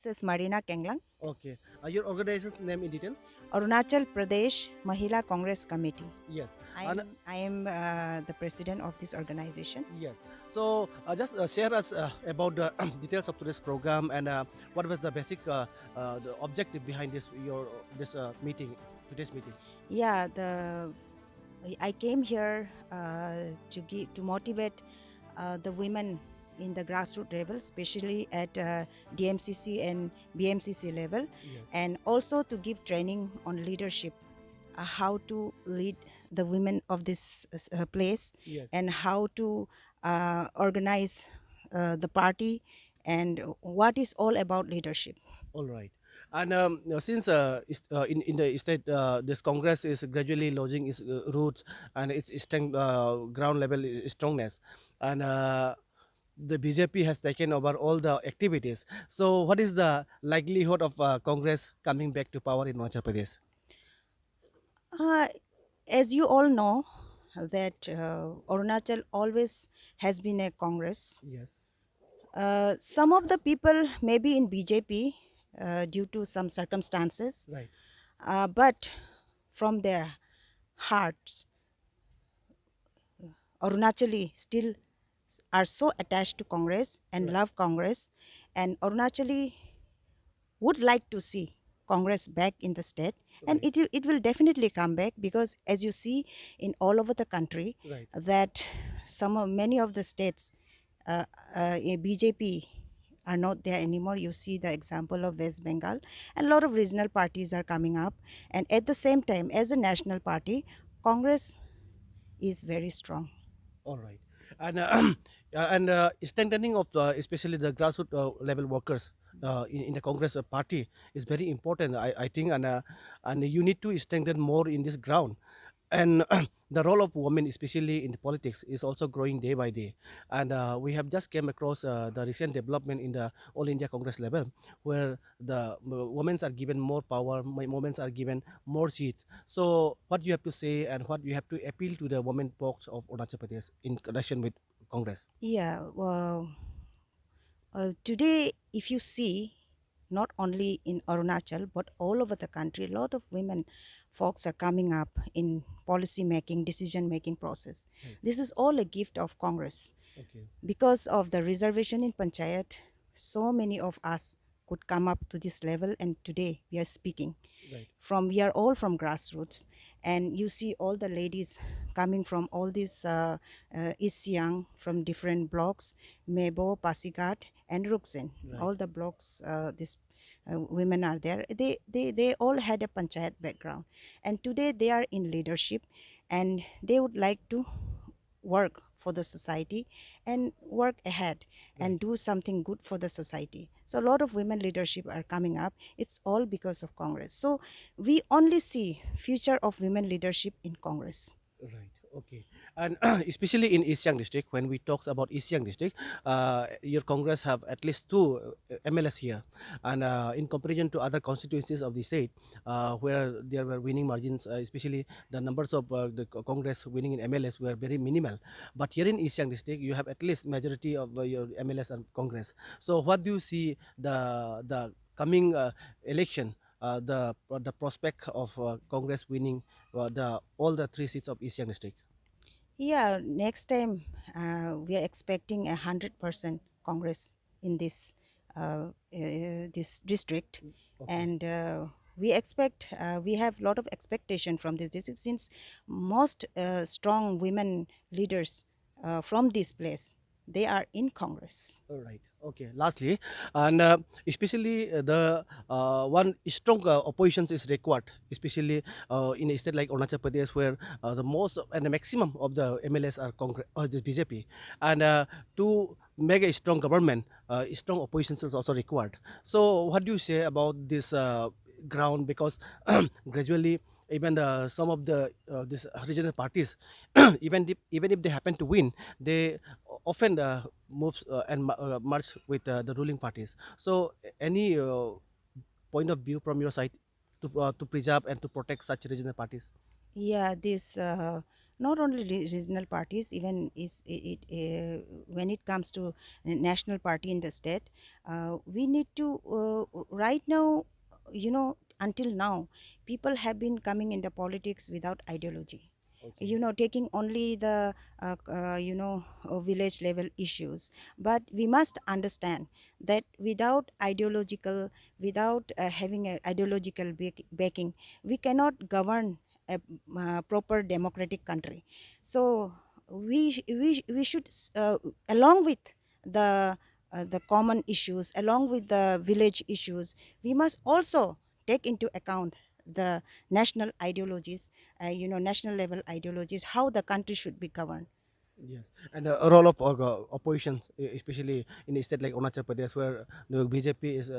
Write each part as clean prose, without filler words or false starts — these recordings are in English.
Princess Marina Kenglang, Okay. Your organization's name in detail? Arunachal Pradesh Mahila Congress Committee. Yes. I And am I am the president of this organization. yes. So just share us about the details of today's program and what was the basic the objective behind this meeting, today's meeting. Yeah, the I came here to motivate the women in the grassroots level, especially at DMCC and BMCC level, Yes. and also to give training on leadership, how to lead the women of this place, Yes. and how to organize the party, and what is all about leadership. All right. And since in the state, this Congress is gradually losing its roots and its strength, ground level strongness, and the BJP has taken over all the activities. So, what is the likelihood of Congress coming back to power in Madhya Pradesh? Uh, as you all know, that Arunachal always has been a Congress. Yes. Some of the people may be in BJP due to some circumstances, Right. but from their hearts, Arunachali still are so attached to Congress and Right. love Congress, and Arunachali would like to see Congress back in the state, and Right. it will definitely come back, because as you see in all over the country Right. that many of the states BJP are not there anymore. You see the example of West Bengal, and a lot of regional parties are coming up, and at the same time, as a national party, Congress is very strong. All right. And strengthening of especially the grassroots level workers in the Congress party is very important, I think, and you need to strengthen more in this ground. And the role of women, especially in the politics, is also growing day by day. And we have just came across the recent development in the All India Congress level, where the women are given more power, women are given more seats. So, what you have to say and what you have to appeal to the women folks of Arunachal Pradesh in connection with Congress? Yeah, well, today, if you see, not only in Arunachal but all over the country, a lot of women folks are coming up in policy making, decision making process. Right. This is all a gift of Congress. Okay. Because of the reservation in Panchayat, so many of us could come up to this level, and today we are speaking. Right. We are all from grassroots, and you see all the ladies coming from all these East Siang, from different blocks, Mebo, Pasigat, and Ruksen. Right. All the blocks, these women are there. They all had a Panchayat background, and today they are in leadership, and they would like to work for the society and work ahead Right. and do something good for the society. So a lot of women leadership are coming up. It's all because of Congress. So we only see future of women leadership in Congress. Right. Okay. And especially in East Siang district, when we talk about East Siang district, your Congress have at least two MLS here, and in comparison to other constituencies of the state, where there were winning margins, especially the numbers of the Congress winning in MLS were very minimal. But here in East Siang district, you have at least majority of your MLS and Congress. So what do you see the coming election? The prospect of Congress winning the all the three seats of East Siang district. Yeah, next time we are expecting 100% Congress in this district, Okay. and we expect we have a lot of expectation from this district, since most strong women leaders from this place, they are in Congress. All right. Okay. Lastly, and especially the one strong oppositions is required, especially in a state like Arunachal Pradesh, where the most and the maximum of the MLS are Congress or the BJP, and to make a strong government, strong oppositions is also required. So, what do you say about this ground? Because gradually, even some of the this regional parties, even if they happen to win, they often moves and merge with the ruling parties. So, any point of view from your side to preserve and to protect such regional parties? Yeah, this not only regional parties, even when it comes to national party in the state, we need to right now, until now, people have been coming in the politics without ideology, Okay. taking only the village level issues. But we must understand that without having an ideological backing, we cannot govern a proper democratic country. So we should along with the common issues, along with the village issues, we must also take into account the national ideologies, national level ideologies, how the country should be governed. Yes, and a role of opposition, especially in a state like Arunachal Pradesh, where the BJP is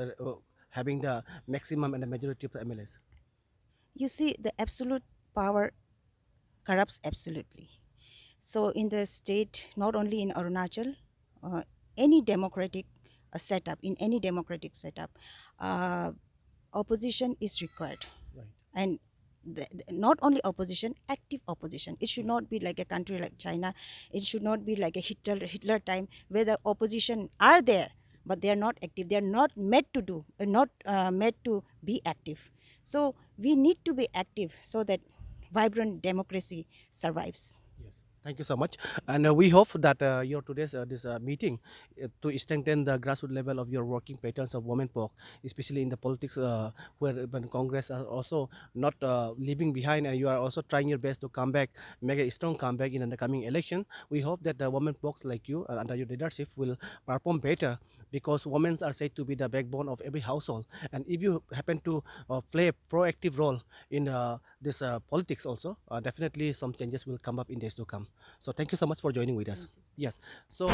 having the maximum and the majority of the MLAs. You see, the absolute power corrupts absolutely. So in the state, not only in Arunachal, uh, any democratic setup, in any democratic setup, uh, opposition is required. Right. And not only opposition, active opposition. It should not be like a country like China. It should not be like a Hitler time, where the opposition are there, but they are not active. They are not made to do, not made to be active. So we need to be active so that vibrant democracy survives. Yes, thank you so much, and we hope that your today's this meeting to strengthen the grassroots level of your working patterns of women power, especially in the politics where when Congress are also not leaving behind, and you are also trying your best to come back, make a strong comeback in the coming election. We hope that the women folks like you under your leadership will perform better, because women are said to be the backbone of every household, and if you happen to play a proactive role in this politics also, definitely some changes will come up in days to come. So thank you so much for joining with us. Yes. So